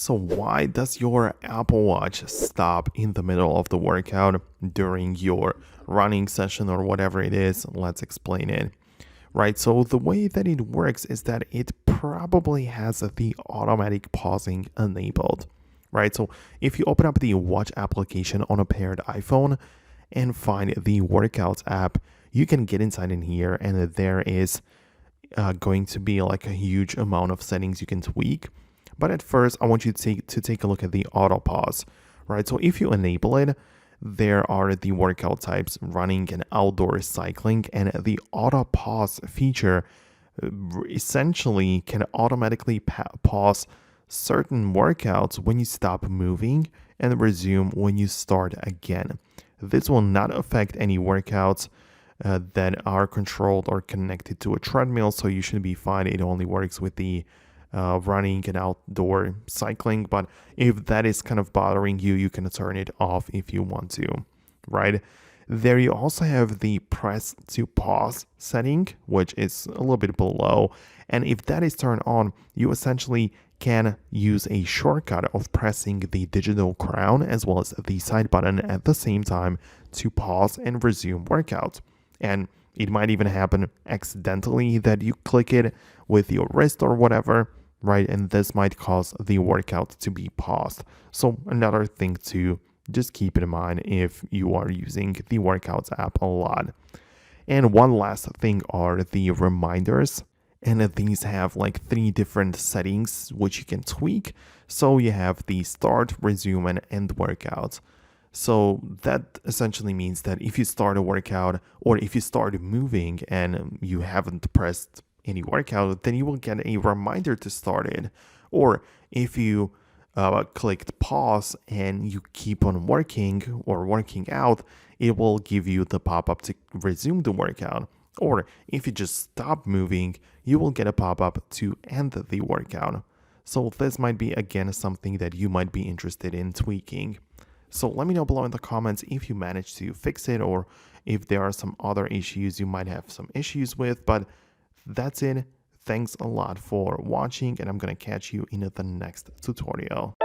So why does your Apple Watch stop in the middle of the workout during your running session or whatever it is? Let's explain it. Right, so the way that it works is that it probably has the automatic pausing enabled. Right, so if you open up the watch application on a paired iPhone and find the workouts app, you can get inside in here and there is going to be like a huge amount of settings you can tweak. But at first, I want you to take a look at the auto pause, right? So if you enable it, there are the workout types, running and outdoor cycling, and the auto pause feature essentially can automatically pause certain workouts when you stop moving and resume when you start again. This will not affect any workouts that are controlled or connected to a treadmill, so you should be fine. It only works with the running and outdoor cycling, but if that is kind of bothering you, you can turn it off if you want to, right? There you also have the press to pause setting, which is a little bit below, and if that is turned on, you essentially can use a shortcut of pressing the digital crown as well as the side button at the same time to pause and resume workouts. And it might even happen accidentally that you click it with your wrist or whatever, right? And this might cause the workout to be paused. So another thing to just keep in mind if you are using the workouts app a lot. And one last thing are the reminders. And these have like 3 different settings which you can tweak. So you have the start, resume, and end workouts. So that essentially means that if you start a workout or if you start moving and you haven't pressed any workout, then you will get a reminder to start it. Or if you clicked pause and you keep on working or working out, it will give you the pop-up to resume the workout. Or if you just stop moving, you will get a pop-up to end the workout. So this might be again something that you might be interested in tweaking. So let me know below in the comments if you managed to fix it or if there are some other issues you might have some issues with. But that's it. Thanks a lot for watching, and I'm going to catch you in the next tutorial.